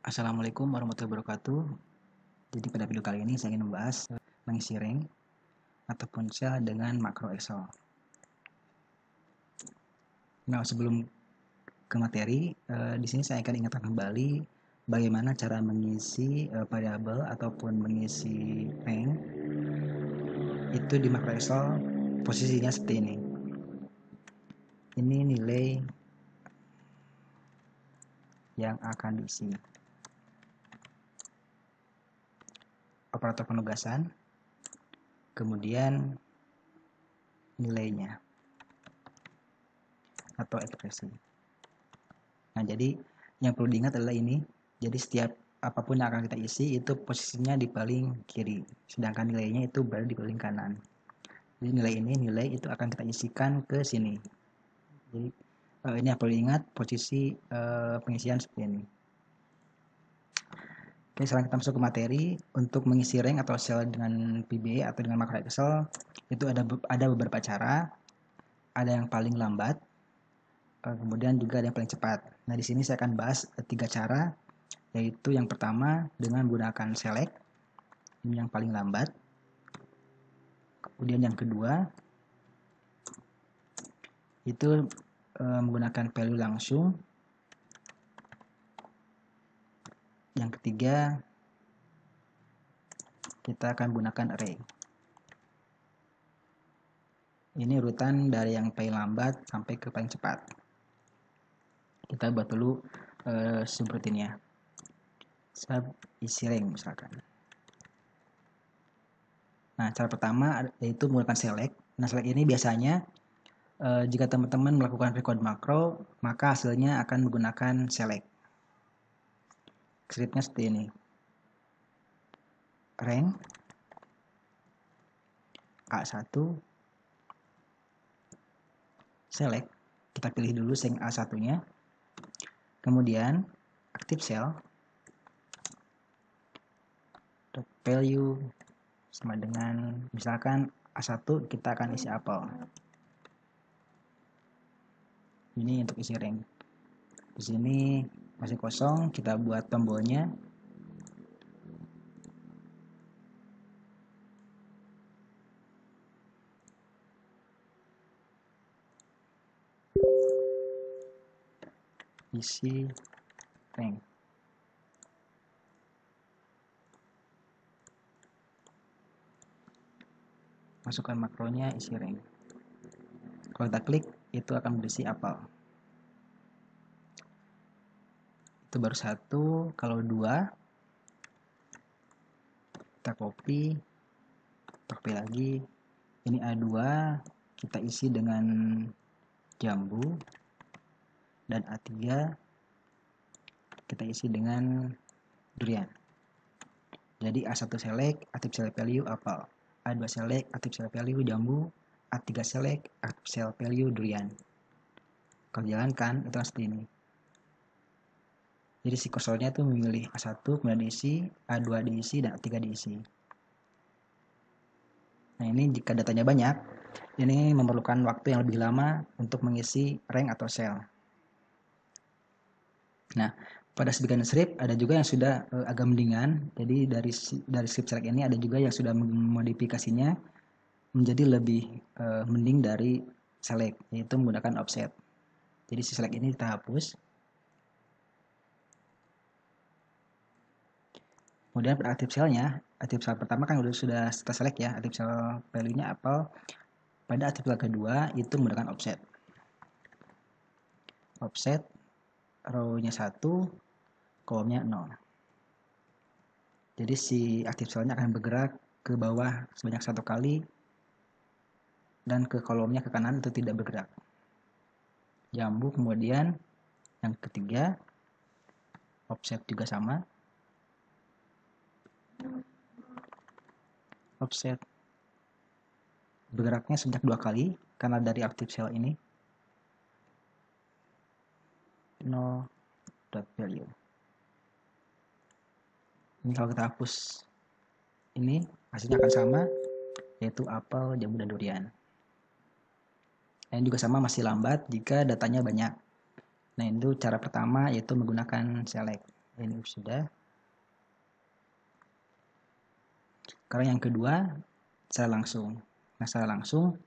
Assalamualaikum warahmatullahi wabarakatuh. Jadi pada video kali ini saya ingin membahas mengisi rank ataupun sel dengan makro Excel. Nah, sebelum ke materi, di sini saya akan ingatkan kembali bagaimana cara mengisi variabel ataupun mengisi rank itu di makro Excel. Posisinya seperti ini. Ini nilai yang akan diisi. Operator penugasan, kemudian nilainya atau ekspresi. Nah, jadi yang perlu diingat adalah ini. Jadi setiap apapun yang akan kita isi itu posisinya di paling kiri, sedangkan nilainya itu berada di paling kanan. Jadi nilai itu akan kita isikan ke sini. Jadi ini yang perlu diingat, posisi pengisian seperti ini. Oke, sekarang kita masuk ke materi. Untuk mengisi rank atau sel dengan VBA atau dengan makro Excel itu ada beberapa cara. Ada yang paling lambat, kemudian juga ada yang paling cepat. Nah, di sini saya akan bahas 3 cara, yaitu yang pertama dengan menggunakan select, ini yang paling lambat. Kemudian yang kedua itu menggunakan value langsung. Yang ketiga kita akan menggunakan array. Ini urutan dari yang paling lambat sampai ke paling cepat. Kita buat dulu subrutinnya. Sub isi rank misalkan. Nah, cara pertama yaitu menggunakan select. Nah, select ini biasanya jika teman-teman melakukan record makro, maka hasilnya akan menggunakan select. Scriptnya seperti ini. Rank A1 select, kita pilih dulu rank A1 nya, kemudian active cell value sama dengan misalkan A1 kita akan isi apel. Ini untuk isi rank. Di sini masih kosong, kita buat tombolnya. Isi rank. Masukkan makronya isi rank. Kalau kita klik, itu akan berisi apel. Itu baru satu. Kalau dua, kita copy lagi. Ini A2 kita isi dengan jambu, dan A3 kita isi dengan durian. Jadi A1 select, active cell value apel. A2 select, active cell value jambu. A3 select, active cell value durian. Kalau jalankan itu seperti ini. Jadi si kursornya itu memilih A1 kemudian diisi, A2 diisi, dan A3 diisi. Nah, ini jika datanya banyak, ini memerlukan waktu yang lebih lama untuk mengisi rank atau sel. Nah, pada sebagian script ada juga yang sudah agak mendingan. Jadi dari script select ini ada juga yang sudah memodifikasinya menjadi lebih mending dari select, yaitu menggunakan offset. Jadi si select ini kita hapus. Kemudian pada active cell-nya, active cell pertama kan sudah kita select ya, active cell value-nya apel. Pada active cell kedua itu menggunakan offset. Offset row-nya 1, kolomnya 0. Jadi si active cell-nya akan bergerak ke bawah sebanyak 1 kali, dan ke kolomnya ke kanan itu tidak bergerak. Jambu kemudian yang ketiga, offset juga sama. Offset bergeraknya sebanyak 2 kali karena dari active cell ini 0.value. Ini kalau kita hapus ini hasilnya akan sama, yaitu apel, jambu, dan durian. Nah, ini juga sama, masih lambat jika datanya banyak. Nah, itu cara pertama yaitu menggunakan select. Ini sudah. Sekarang yang kedua, secara langsung. Nah, secara langsung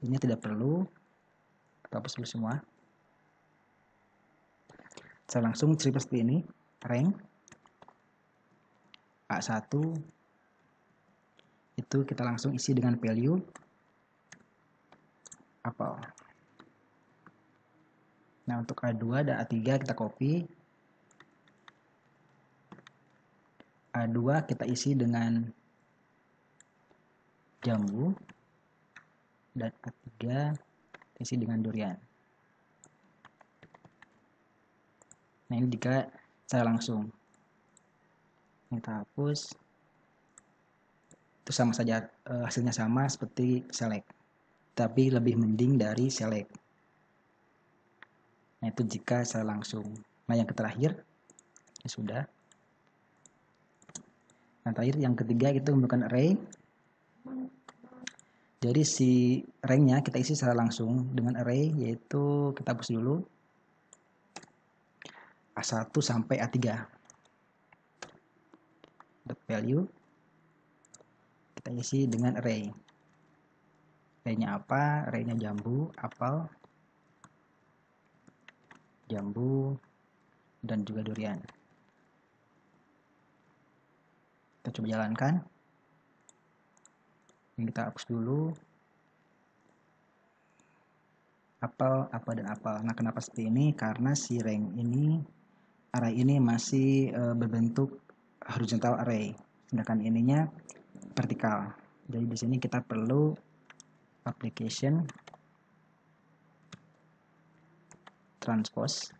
ini tidak perlu, kita hapus dulu semua. Secara langsung seperti ini, rank A1 itu kita langsung isi dengan value apel. Nah, untuk A2 dan A3 kita copy. A2 kita isi dengan jambu dan A3 isi dengan durian. Nah, ini jika secara langsung. Kita hapus. Itu sama saja, hasilnya sama seperti select, tapi lebih mending dari select. Nah, itu jika secara langsung. Nah, yang terakhir ya sudah. Nah, terakhir yang ketiga itu menggunakan array. Jadi si ranknya kita isi secara langsung dengan array, yaitu kita hapus dulu A1 sampai A3. Dot value kita isi dengan array. Arraynya apa? Arraynya jambu, apel, jambu, dan juga durian. Kita coba jalankan. Ini kita hapus dulu. Apel, dan apel. Nah, kenapa seperti ini? Karena si rank ini, array ini masih berbentuk horizontal array, sedangkan ininya vertikal. Jadi di sini kita perlu application transpose.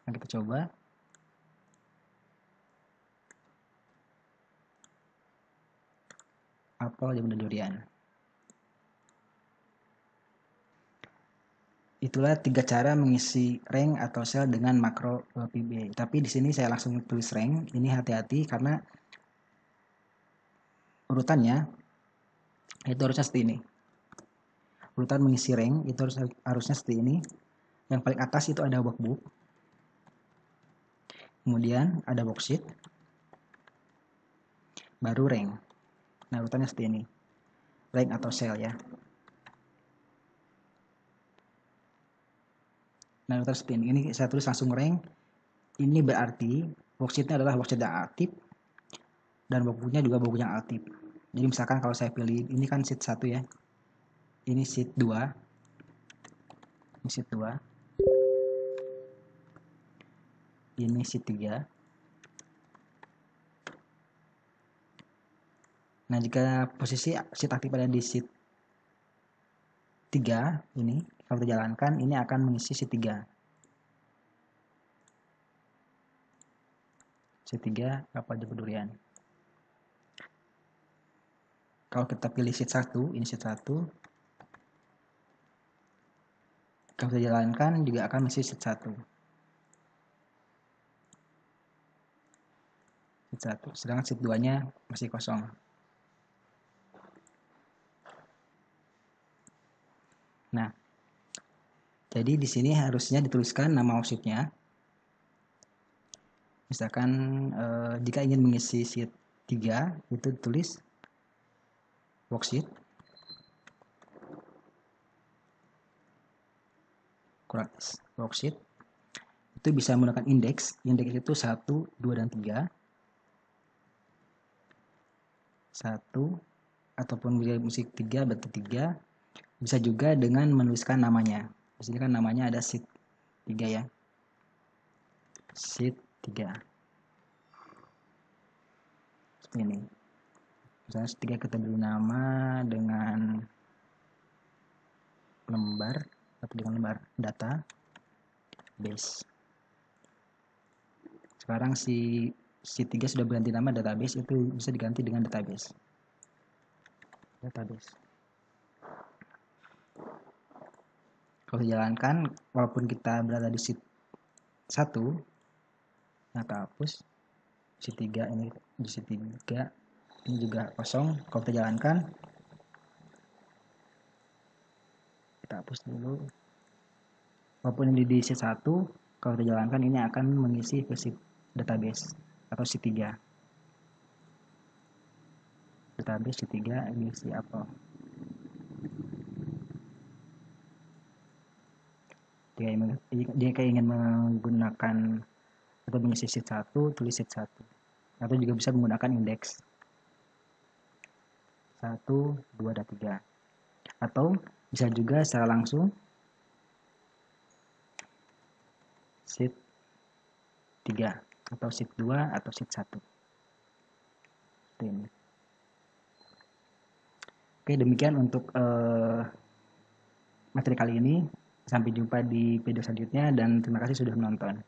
Nah, kita coba. Apel, jambu, dan durian. Itulah 3 cara mengisi rank atau sel dengan makro VBA. Tapi di sini saya langsung tulis rank. Ini hati-hati karena urutannya itu harusnya seperti ini. Urutan mengisi rank itu harusnya seperti ini. Yang paling atas itu ada workbook. Kemudian ada worksheet. Baru rank. Nah, urutannya seperti ini. Rank atau sel ya. Nah, urutan seperti ini. Ini saya tulis langsung rank. Ini berarti worksheetnya adalah worksheet yang aktif. Dan workbooknya juga workbook yang aktif. Jadi misalkan kalau saya pilih, ini kan sheet 1 ya. Ini sheet 2. Ini sheet 2. Ini sheet 3. Nah, jika posisi sheet aktif ada di sheet 3 ini, kalau kita jalankan, ini akan mengisi sheet 3. Sheet 3 apa jambu durian. Kalau kita pilih sheet 1, ini sheet 1. Kalau kita jalankan juga akan mengisi sheet 1. Sheet 1, sedangkan sheet 2-nya masih kosong. Nah, jadi di sini harusnya dituliskan nama worksheet-nya. Misalkan jika ingin mengisi sheet 3, itu tulis worksheet worksheet itu bisa menggunakan indeks itu 1, 2, dan 3. 1 ataupun musik 3 berarti 3. Bisa juga dengan menuliskan namanya. Di sini kan namanya ada sheet 3 ya. Sheet 3. Seperti ini. Misalnya sheet 3 kita beri nama dengan lembar atau dengan lembar data base. Sekarang si sheet 3 sudah berganti nama database, itu bisa diganti dengan database. Kalau dijalankan, walaupun kita berada di sheet 1, nah kita hapus. Sheet 3 ini di sheet 3 ini juga kosong. Kalau kita jalankan, kita hapus dulu. Walaupun ini di sheet 1, kalau kita jalankan ini akan mengisi ke sheet database atau sheet 3. Database sheet 3 mengisi apa? Jika ingin menggunakan atau mengisi sheet 1, tulis sheet 1. Atau juga bisa menggunakan indeks 1, 2, dan 3. Atau bisa juga secara langsung sheet 3 atau sheet 2 atau sheet 1. Ini. Oke, demikian untuk materi kali ini. Sampai jumpa di video selanjutnya dan terima kasih sudah menonton.